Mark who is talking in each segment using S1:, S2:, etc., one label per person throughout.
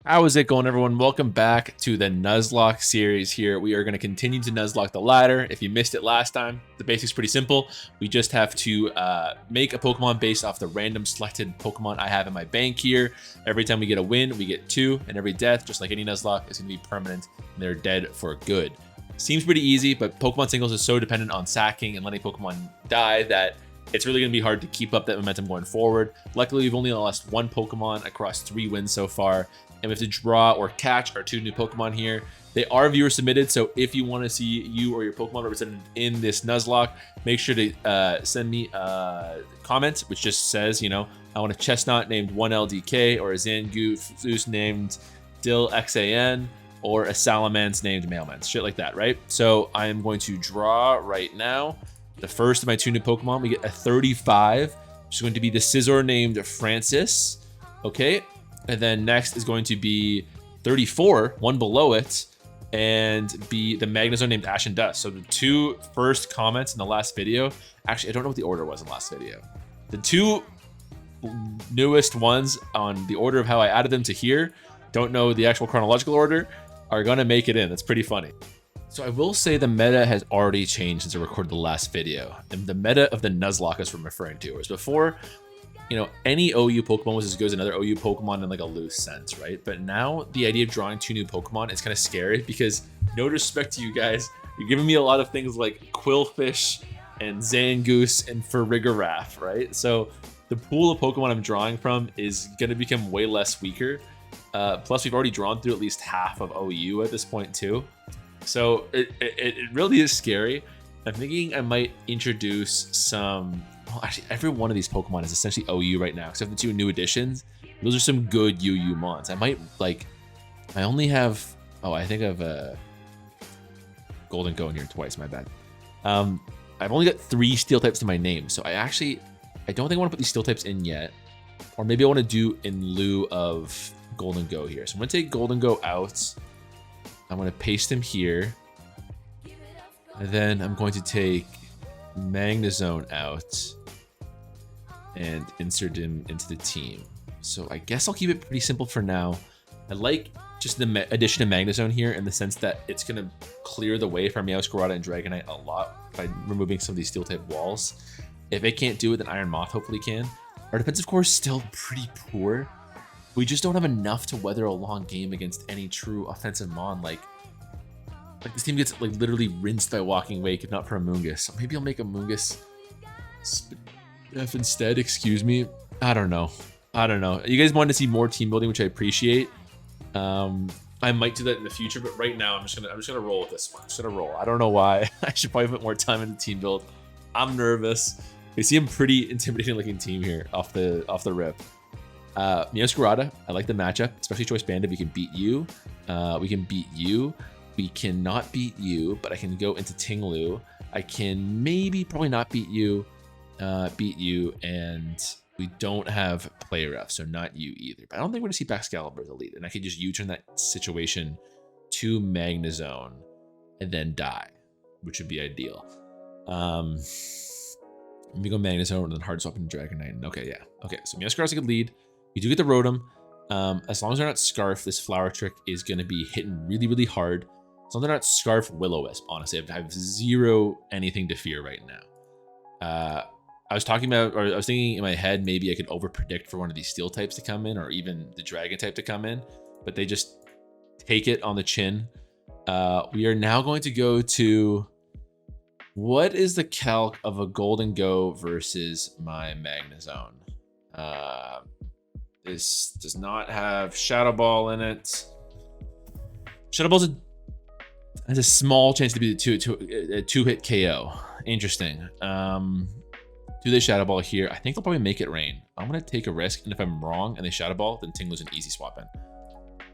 S1: How is it going, everyone? Welcome back to the Nuzlocke series here. We are going to continue to Nuzlocke the ladder. If you missed it last time, the basic's pretty simple. We just have to make a Pokemon based off the random selected Pokemon I have in my bank here. Every time we get a win, we get 2, and every death, just like any Nuzlocke, is going to be permanent, and they're dead for good. Seems pretty easy, but Pokemon singles is so dependent on sacking and letting Pokemon die that it's really going to be hard to keep up that momentum going forward. Luckily, we've only lost 1 Pokemon across 3 wins so far, and we have to draw or catch our 2 new Pokemon here. They are viewer submitted, so if you want to see you or your Pokemon represented in this Nuzlocke, make sure to send me a comment which just says, you know, I want a Chestnut named 1LDK, or a Zangoose named DillXAN, or a Salamence named Mailman, shit like that, right? So I am going to draw right now. The first of my 2 new Pokemon, we get a 35, which is going to be the Scizor named Francis. Okay, and then next is going to be 34, one below it, and be the Magnezone named Ash and Dust. So the 2 first comments in the last video, actually, I don't know what the order was in the last video. The 2 newest ones on the order of how I added them to here, don't know the actual chronological order, are gonna make it in. That's pretty funny. So I will say the meta has already changed since I recorded the last video. And the meta of the Nuzlocke is what I'm referring to. Whereas before, you know, any OU Pokemon was as good as another OU Pokemon in like a loose sense, right? But now the idea of drawing 2 new Pokemon is kind of scary because, no disrespect to you guys, you're giving me a lot of things like Quillfish and Zangoose and Farigiraf, right? So the pool of Pokemon I'm drawing from is going to become way less weaker. Plus, we've already drawn through at least half of OU at this point too. So it really is scary. I'm thinking I might introduce some... Well, actually, every one of these Pokemon is essentially OU right now, except the 2 new additions. Those are some good UU mons. I might, like... I only have... Oh, I think I've Golden Go in here twice, my bad. I've only got 3 Steel types to my name, so I don't think I want to put these Steel types in yet. Or maybe I want to do in lieu of Golden Go here. So I'm going to take Golden Go out. I'm going to paste him here. And then I'm going to take Magnezone out and insert him into the team. So I guess I'll keep it pretty simple for now. I like just the addition of Magnezone here in the sense that it's going to clear the way for Meowscarada and Dragonite a lot by removing some of these Steel type walls. If it can't do it, then Iron Moth hopefully can. Our defensive core is still pretty poor. We just don't have enough to weather a long game against any true offensive mon. Like this team gets like literally rinsed by Walking Wake, if not for a Mungus. So maybe I'll make a Mungus F instead. Excuse me. I don't know. You guys wanted to see more team building, which I appreciate. I might do that in the future, but right now I'm just gonna roll with this one. I'm just gonna roll. I don't know why. I should probably put more time into team build. I'm nervous. We see a pretty intimidating looking team here off the rip. Meowscarada, I like the matchup, especially Choice Bandit. We can beat you. We can beat you. We cannot beat you, but I can go into Tinglu. I can probably not beat you, and we don't have Play Rough, so not you either. But I don't think we're gonna see Baxcalibur as a lead, and I could just U-turn that situation to Magnezone and then die, which would be ideal. Let me go Magnezone and then hard swap into Dragonite. Okay, yeah. Okay, so Meowscarada's a good lead. We do get the Rotom. As long as they're not Scarf, this Flower Trick is going to be hitting really, really hard. As long as they're not Scarf, Will-O-Wisp, honestly. I have zero anything to fear right now. I was thinking in my head, maybe I could over-predict for one of these Steel types to come in, or even the Dragon type to come in, but they just take it on the chin. We are now going to go to... What is the calc of a Golden Go versus my Magnezone? This does not have Shadow Ball in it. Shadow Ball has a small chance to be a 2-hit KO. Interesting. Do they Shadow Ball here? I think they'll probably make it rain. I'm going to take a risk, and if I'm wrong and they Shadow Ball, then Tinglu's an easy swap in. So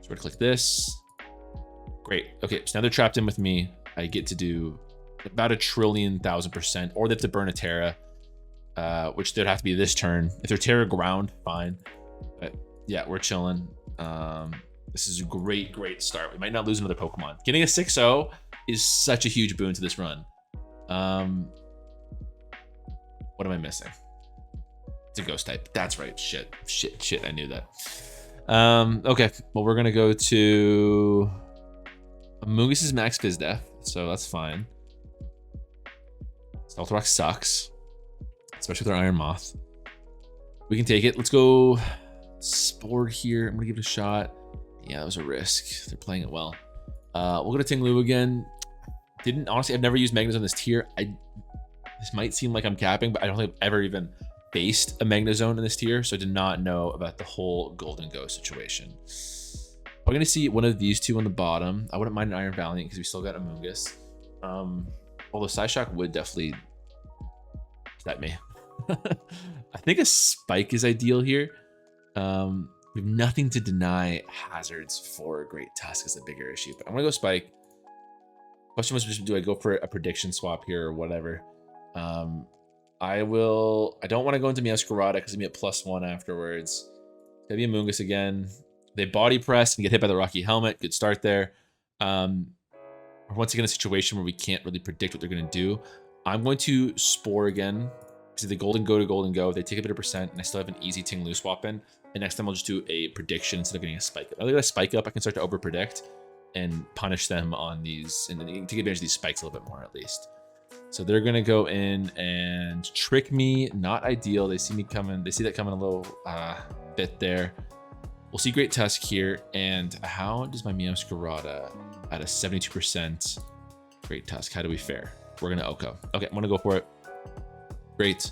S1: we're going to click this. Great. Okay, so now they're trapped in with me. I get to do about 1,000,000,000%, or they have to burn a Terra, which would have to be this turn. If they're Terra ground, fine. But yeah, we're chilling. This is a great start. We might not lose another Pokemon. Getting a 6-0 is such a huge boon to this run. What am I missing? It's a ghost type. That's right. Shit. I knew that. Okay, well, we're gonna go to Amoonguss is max Fizz Death, so that's fine. Stealth Rock sucks, especially with our Iron Moth. We can take it. Let's go Spore here. I'm gonna give it a shot. Yeah, that was a risk. They're playing it well. We'll go to Ting-Lu again. Honestly, I've never used Magnezone on this tier. This might seem like I'm capping, but I don't think I've ever even faced a Magnezone in this tier, so I did not know about the whole Golden Ghost situation. We're gonna see one of these two on the bottom. I wouldn't mind an Iron Valiant because we still got Amoonguss. Although Psyshock would definitely set me. I think a Spike is ideal here. We have nothing to deny hazards for Great Tusk is the bigger issue, but I'm gonna go Spike. Question was just, do I go for a prediction swap here or whatever? I don't want to go into Meowscarada because it'll be at +1 afterwards. It's gonna be Amoonguss again. They body press and get hit by the Rocky Helmet. Good start there. We're once again in a situation where we can't really predict what they're gonna do. I'm going to Spore again. So the Golden Go, they take a bit of percent, and I still have an easy Ting-Lu swap in. And next time I'll just do a prediction instead of getting a spike up. If I get a spike up, I can start to over predict and punish them on these, and then take advantage of these spikes a little bit more at least. So they're gonna go in and trick me. Not ideal. They see me coming. They see that coming a little bit there. We'll see Great Tusk here. And how does my Meowscarada at a 72% Great Tusk? How do we fare? We're gonna Oko. Okay, I'm gonna go for it. Great.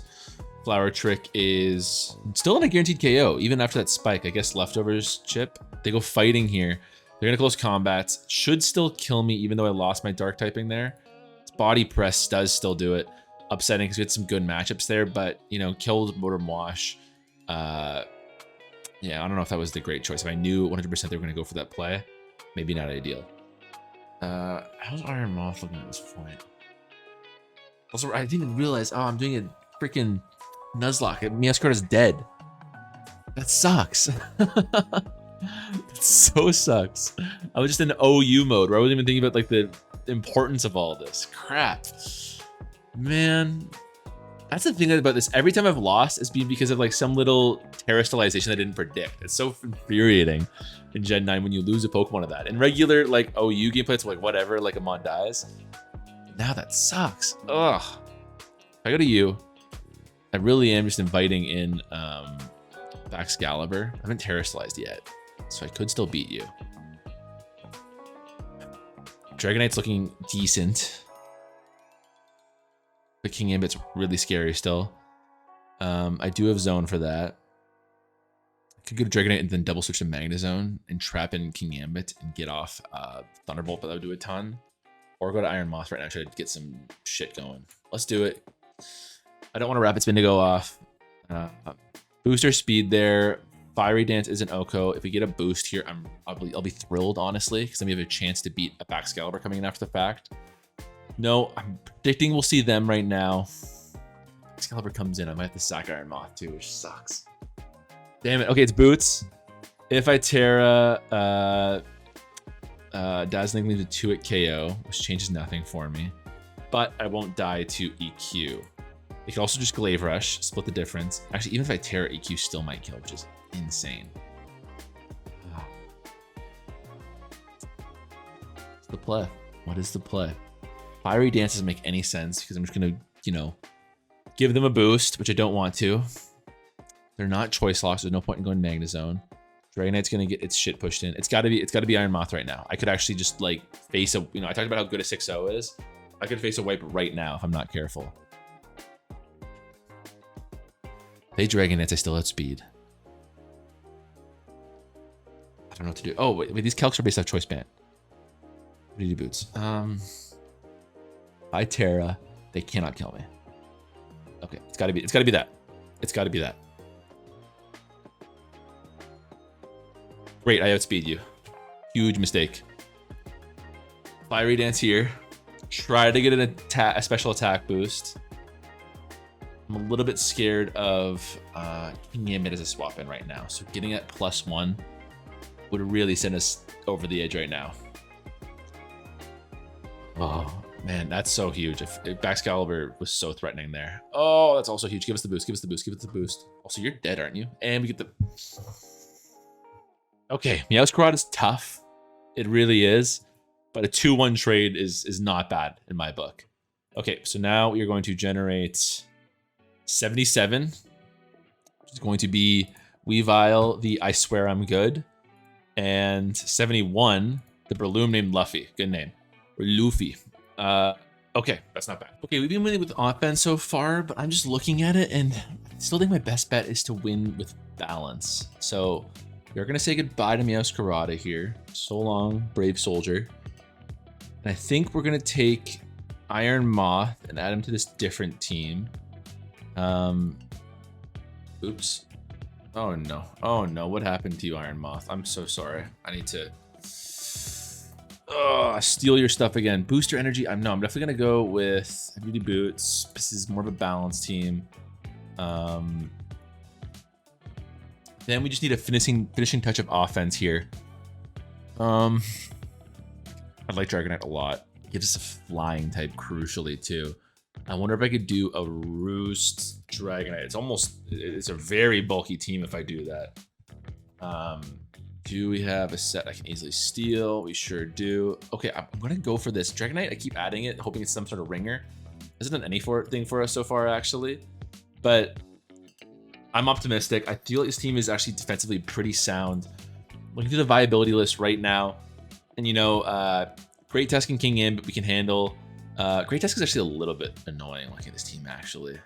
S1: Flower Trick is still in a guaranteed KO, even after that spike. I guess Leftovers chip. They go fighting here. They're gonna close combats. Should still kill me, even though I lost my dark typing there. Body press does still do it. Upsetting because we had some good matchups there, but you know, killed Modern Wash. Yeah, I don't know if that was the great choice. If I knew 100% they were gonna go for that play, maybe not ideal. How's Iron Moth looking at this point? Also, I didn't even realize, oh, I'm doing a freaking Nuzlocke. Meowscarada's dead. That sucks. That so sucks. I was just in OU mode where I wasn't even thinking about like the importance of all this. Crap. Man. That's the thing about this. Every time I've lost, it's been because of like some little terrestrialization I didn't predict. It's so infuriating in Gen 9 when you lose a Pokemon of that. In regular like OU gameplay, it's like whatever, like a Mon dies. Now that sucks. Ugh. If I go to you, I really am just inviting in Baxcalibur. I haven't terrestrialized yet, so I could still beat you. Dragonite's looking decent. The Kingambit's really scary still. I do have Zone for that. I could go to Dragonite and then double switch to Magnezone and trap in Kingambit and get off Thunderbolt, but that would do a ton. Or go to Iron Moth right now, try to get some shit going. Let's do it. I don't want a Rapid Spin to go off. Booster speed there. Fiery Dance is an Oko. If we get a boost here, I'll be thrilled, honestly, because then we have a chance to beat a Baxcalibur coming in after the fact. No, I'm predicting we'll see them right now. Baxcalibur comes in, I might have to sack Iron Moth too, which sucks. Damn it. Okay, it's Boots. If I Terra, Dazzling Gleam to 2 at KO, which changes nothing for me. But I won't die to EQ. It can also just Glaive Rush, split the difference. Actually, even if I Terra, EQ still might kill, which is insane. What's the play? What is the play? Fiery Dance doesn't make any sense because I'm just gonna, you know, give them a boost, which I don't want to. They're not choice locks. There's no point in going Magnezone. Dragonite's gonna get its shit pushed in. It's gotta be Iron Moth right now. I could actually just like face a, you know, I talked about how good a 6-0 is. I could face a wipe right now if I'm not careful. They Dragonites, I still have speed. I don't know what to do. Oh, wait, these calcs are based off choice band. What do you do, Boots? By Terra, they cannot kill me. Okay, it's gotta be that. It's gotta be that. Great, I outspeed you. Huge mistake. Fiery Dance here. Try to get a special attack boost. I'm a little bit scared of Kingambit as a swap in right now. So getting at +1 would really send us over the edge right now. Oh, man, that's so huge. If Baxcalibur was so threatening there. Oh, that's also huge. Give us the boost, give us the boost, give us the boost. Also, you're dead, aren't you? And we get the... Okay, Meowscarada is tough. It really is. But a 2-1 trade is not bad in my book. Okay, so now we are going to generate 77, which is going to be Weavile, the I Swear I'm Good, and 71, the Breloom named Luffy. Good name. Or Luffy. Okay, that's not bad. Okay, we've been winning with offense so far, but I'm just looking at it, and I still think my best bet is to win with balance. So we're going to say goodbye to Meowscarada here. So long, brave soldier. And I think we're going to take Iron Moth and add him to this different team. Oops. Oh no. Oh no. What happened to you, Iron Moth? I'm so sorry. I need to steal your stuff again. Booster energy. I'm definitely going to go with Beauty Boots. This is more of a balanced team. Then we just need a finishing touch of offense here. I like Dragonite a lot. Gives us a flying type crucially too. I wonder if I could do a Roost Dragonite. It's a very bulky team if I do that. Do we have a set I can easily steal? We sure do. Okay, I'm gonna go for this Dragonite. I keep adding it, hoping it's some sort of ringer. Hasn't done anything for us so far actually, but I'm optimistic. I feel like this team is actually defensively pretty sound. Looking through the viability list right now, and you know, Great Tusk and King Ambit we can handle. Great Tusk is actually a little bit annoying looking at this team actually.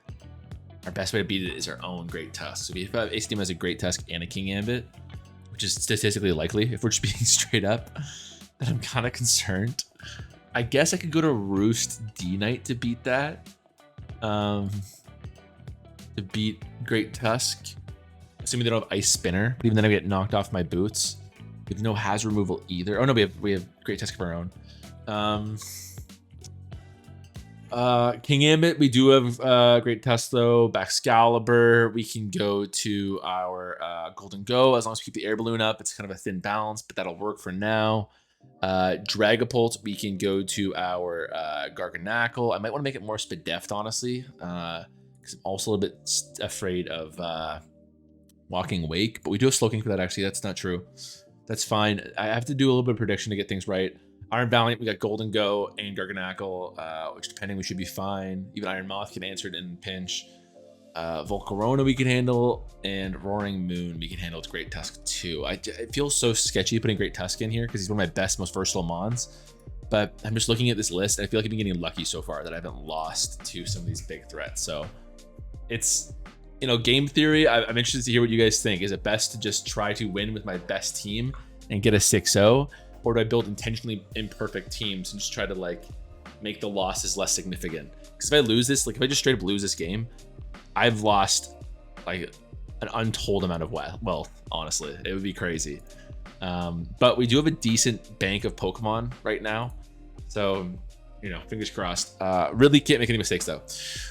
S1: Our best way to beat it is our own Great Tusk. So if we have Ace team has a Great Tusk and a King Ambit, which is statistically likely if we're just being straight up, then I'm kind of concerned. I guess I could go to Roost D-Knight to beat that. To beat Great Tusk. Assuming they don't have Ice Spinner, but even then I get knocked off my boots. We have no hazard removal either. Oh no, we have Great Tusk of our own. King Ambit, we do have Great Tusk though. Baxcalibur, we can go to our Golden Go as long as we keep the air balloon up. It's kind of a thin balance, but that'll work for now. Dragapult, we can go to our Garganackle. I might want to make it more Spadeft, honestly, because I'm also a little bit afraid of Walking Wake, but we do have Slowking for that actually. That's not true. That's fine. I have to do a little bit of prediction to get things right. Iron Valiant, we got Golden Go and Garganackle, which depending we should be fine. Even Iron Moth can answer it in pinch. Volcarona we can handle, and Roaring Moon we can handle with Great Tusk too. It feels so sketchy putting Great Tusk in here because he's one of my best, most versatile mons. But I'm just looking at this list, and I feel like I've been getting lucky so far that I haven't lost to some of these big threats. So it's, you know, game theory. I'm interested to hear what you guys think. Is it best to just try to win with my best team and get a 6-0? Or do I build intentionally imperfect teams and just try to like make the losses less significant? Because if I lose this, like if I just straight up lose this game, I've lost like an untold amount of wealth, honestly. It would be crazy. But we do have a decent bank of Pokemon right now. So, you know, fingers crossed. Really can't make any mistakes though.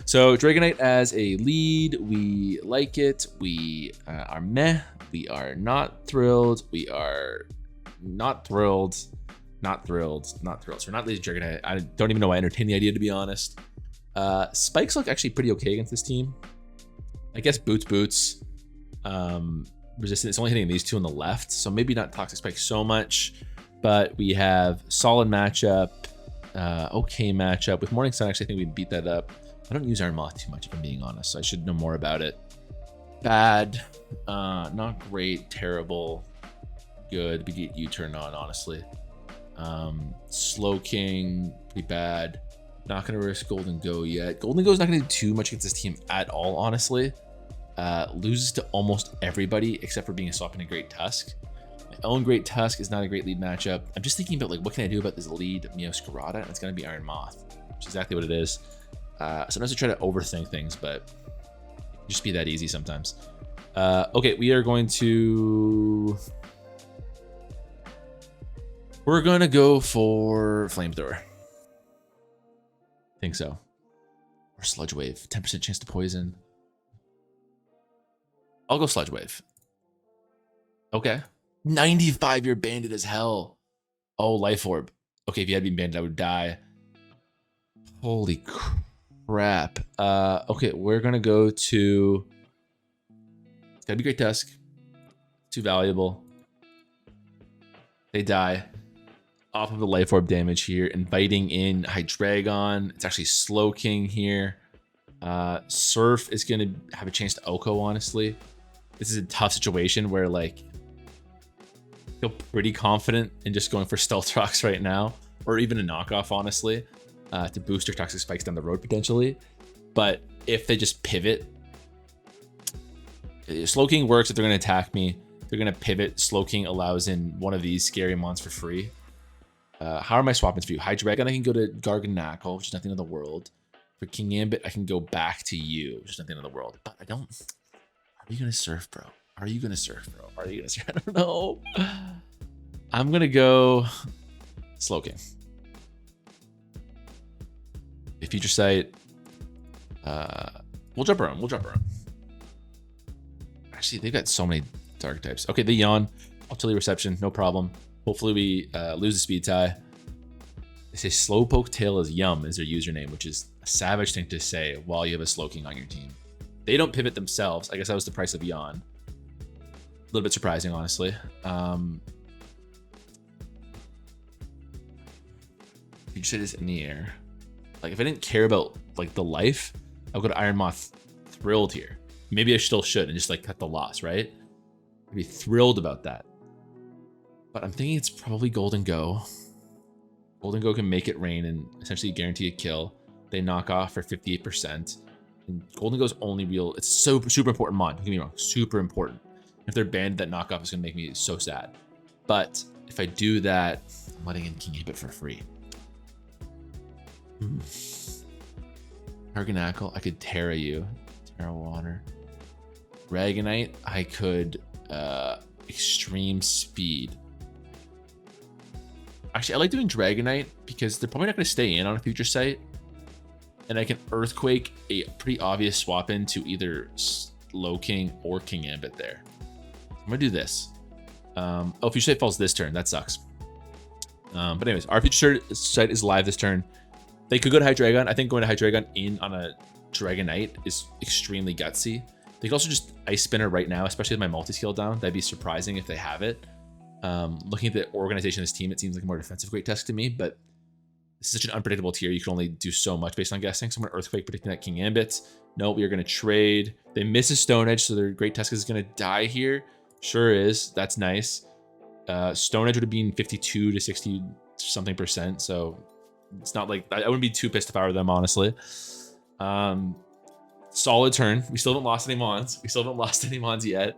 S1: So Dragonite as a lead, we like it. We are meh. We are not thrilled. We are not thrilled. Not thrilled. Not thrilled. So we're not leading Dragonite. I don't even know why I entertain the idea, to be honest. Spikes look actually pretty okay against this team. I guess Boots. Resistant. It's only hitting these two on the left, so maybe not Toxic Spike so much. But we have solid matchup. Okay matchup. With Morning Sun, actually, I think we beat that up. I don't use Iron Moth too much, if I'm being honest, so I should know more about it. Bad. Not great. Terrible. Good. We get U-turn on, honestly. Slowking. Pretty bad. Not going to risk Golden Go yet. Golden Go is not going to do too much against this team at all, honestly. Loses to almost everybody except for being a swap in a Great Tusk. My own Great Tusk is not a great lead matchup. I'm just thinking about like what can I do about this lead Meowscarada, and it's going to be Iron Moth, which is exactly what it is. Sometimes I try to overthink things, but it can just be that easy sometimes. Okay, we're going to go for Flamethrower. I think so. Or Sludge Wave. 10% chance to poison. I'll go Sludge Wave. Okay. 95, you're banded as hell. Oh, Life Orb. Okay, if you had been banded, I would die. Holy crap. Okay, we're gonna go to... It's gotta be Great Tusk. Too valuable. They die off of the life orb damage here, inviting in Hydreigon. It's actually Slow King here. Surf is going to have a chance to Oko, honestly. This is a tough situation where, like, I feel pretty confident in just going for Stealth Rocks right now, or even a knockoff, honestly, to boost their Toxic Spikes down the road potentially. But if they just pivot, Slow King works if they're going to attack me. They're going to pivot. Slow King allows in one of these scary mons for free. How are my swap ins for you? Hydreigon, I can go to Garganacl, which is nothing in the world. For King Ambit, I can go back to you, which is nothing in the world. But I don't... Are you going to surf, bro? Are you going to surf, bro? Are you going to surf? I don't know. I'm going to go Slow King. A Future Sight. We'll jump around. We'll jump around. Actually, they've got so many dark types. Okay, they yawn. Ultimately Reception, no problem. Hopefully we lose the speed tie. They say Slowpoke Tail is Yum is their username, which is a savage thing to say while you have a Slow King on your team. They don't pivot themselves. I guess that was the price of yawn. A little bit surprising, honestly. You said it's in the air. Like, if I didn't care about, like, the life, I would go to Iron Moth Thrilled here. Maybe I still should and just, like, cut the loss, right? I'd be thrilled about that. But I'm thinking it's probably Golden Go. Golden Go can make it rain and essentially guarantee a kill. They knock off for 58%. And Golden Go's only real... It's super important mod. Don't get me wrong. Super important. If they're banned, that knockoff is going to make me so sad. But if I do that, I'm letting in King Ambit for free. Garganacl, I could Terra you. Terra Water. Dragonite, I could Extreme Speed. Actually, I like doing Dragonite because they're probably not going to stay in on a Future Sight. And I can Earthquake a pretty obvious swap into either Slow King or King Ambit there. I'm going to do this. Oh, Future Sight falls this turn. That sucks. But anyways, our Future Sight is live this turn. They could go to Hydreigon. I think going to Hydreigon in on a Dragonite is extremely gutsy. They could also just Ice Spinner right now, especially with my multi-skill down. That'd be surprising if they have it. Looking at the organization of this team, it seems like a more defensive Great Tusk to me, but this is such an unpredictable tier. You can only do so much based on guessing. So I'm going to Earthquake, predicting that King Ambit. No, we are going to trade. They miss a Stone Edge, so their Great Tusk is going to die here. Sure is. That's nice. Stone Edge would have been 52 to 60 something percent, so it's not like... I wouldn't be too pissed if I were them, honestly. Solid turn. We still haven't lost any Mons. We still haven't lost any Mons yet.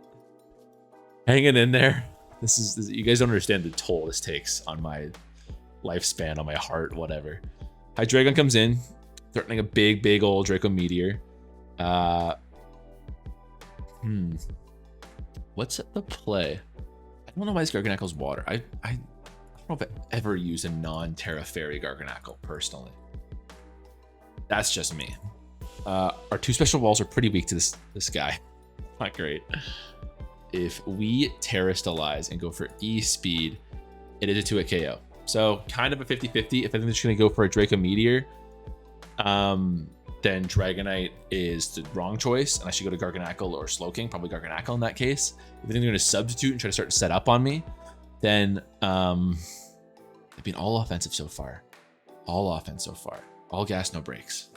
S1: Hanging in there. This you guys don't understand the toll this takes on my lifespan, on my heart, whatever. Hydreigon comes in, threatening a big old Draco Meteor. What's the play? I don't know why this Garganacl's water. I don't know if I ever use a non-Terra Fairy Garganacl personally. That's just me. Our two special walls are pretty weak to this guy. Not great. If we Terra Stylize and go for E-Speed, it is a 2-hit KO. So kind of a 50-50. If I think they're just going to go for a Draco Meteor, then Dragonite is the wrong choice, and I should go to Garganacl or Slow King, probably Garganacl in that case. If I think they're going to substitute and try to start to set up on me, then they've been all offensive so far. All offense so far. All gas, no brakes.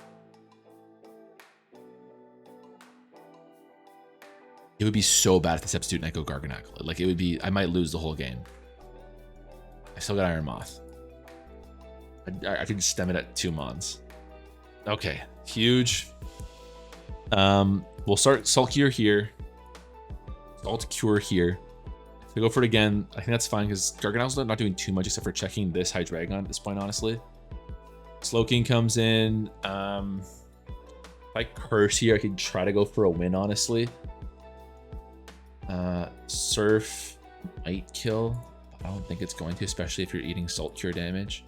S1: It would be so bad if they substitute and I go Garganacl. Like, it would be... I might lose the whole game. I still got Iron Moth. I could stem it at 2 Mons. Okay. Huge. We'll start Salt Cure here. Salt Cure here. If we go for it again, I think that's fine because Garganacl's not doing too much except for checking this Hydreigon at this point, honestly. Slow King comes in. If I curse here, I could try to go for a win, honestly. Surf might kill. I don't think it's going to, especially if you're eating Salt Cure damage.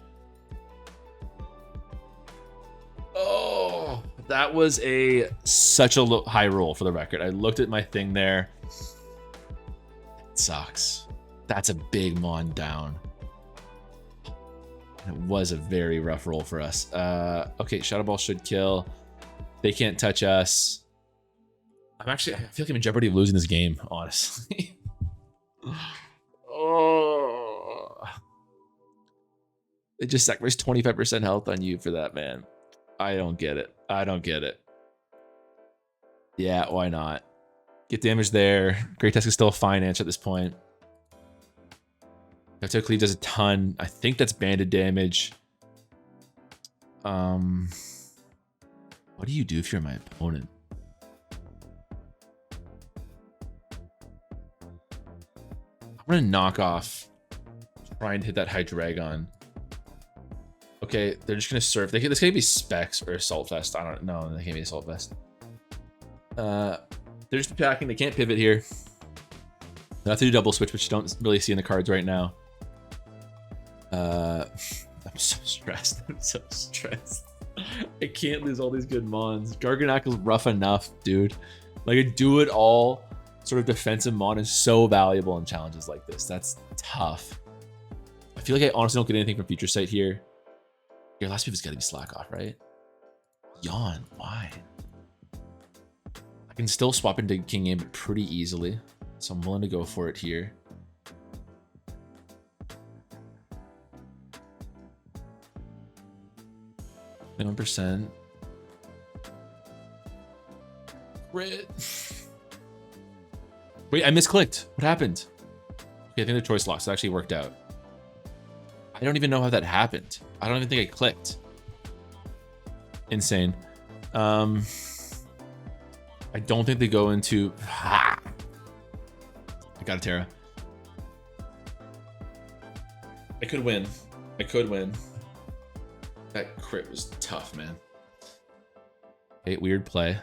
S1: Oh, that was such a high roll for the record. I looked at my thing there. It sucks. That's a big Mon down. It was a very rough roll for us. Okay, Shadow Ball should kill. They can't touch us. I feel like I'm in jeopardy of losing this game, honestly. Oh, It just sacrificed 25% health on you for that, man. I don't get it. I don't get it. Yeah, why not? Get damage there. Great Tusk is still a fine answer at this point. Tattoo Cleave does a ton. I think that's banded damage. What do you do if you're my opponent? I'm gonna knock off. Trying to hit that Hydreigon. Okay, they're just gonna surf. This can't be Specs or Assault Vest. I don't know. They can't be Assault Vest. They're just attacking. They can't pivot here. They have to do double switch, which you don't really see in the cards right now. I'm so stressed. I'm so stressed. I can't lose all these good mons. Garganacle's rough enough, dude. Like, a do-it-all sort of defensive mon is so valuable in challenges like this. That's tough. I feel like I honestly don't get anything from Future Sight here. Your last move has got to be Slack Off, right? Yawn. Why? I can still swap into King Gambit pretty easily, so I'm willing to go for it here. %. Crit. Wait, I misclicked. What happened? Okay, I think the choice lock, so it actually worked out. I don't even know how that happened. I don't even think I clicked. Insane. I don't think they go into... I got a Terra. I could win. I could win. That crit was tough, man. Okay, weird play.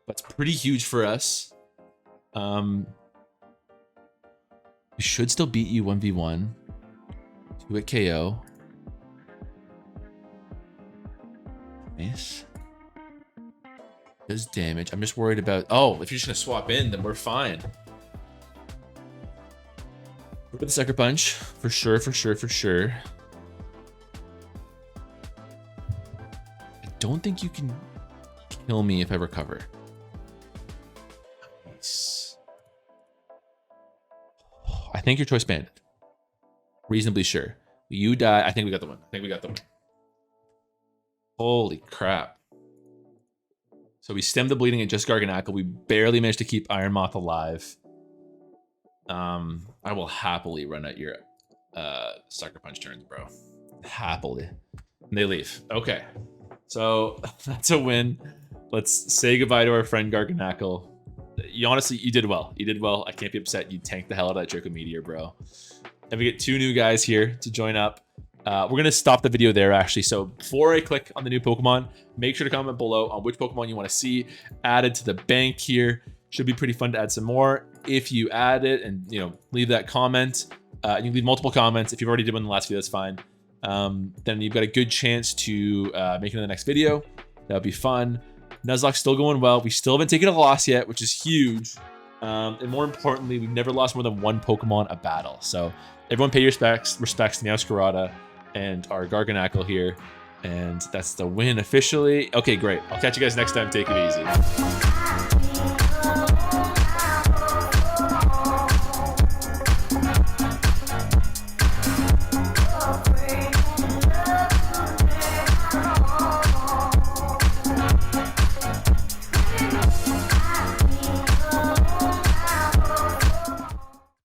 S1: That's pretty huge for us. We should still beat you 1v1. 2 at KO. Nice. Does damage. I'm just worried about... Oh, if you're just going to swap in, then we're fine. With the Sucker Punch. For sure, for sure, for sure. I don't think you can kill me if I recover. Nice. I think your choice banded. Reasonably sure. You die. I think we got the one. I think we got the one. Holy crap. So we stemmed the bleeding at just Garganacle. We barely managed to keep Iron Moth alive. I will happily run at your Sucker Punch turns, bro. Happily. And they leave. Okay. So that's a win. Let's say goodbye to our friend Garganacle. You did well. You did well. I can't be upset. You tanked the hell out of that Draco Meteor, bro. And we get 2 new guys here to join up. We're going to stop the video there, actually. So before I click on the new Pokemon, make sure to comment below on which Pokemon you want to see added to the bank here. Should be pretty fun to add some more. If you add it and, leave that comment, you can leave multiple comments. If you've already did one in the last video, that's fine. Then you've got a good chance to make it in the next video. That would be fun. Nuzlocke's still going well. We still haven't taken a loss yet, which is huge. And more importantly, we've never lost more than 1 Pokemon a battle. So everyone pay your respects to Meowscarada and our Garganacle here. And that's the win officially. Okay, great. I'll catch you guys next time. Take it easy.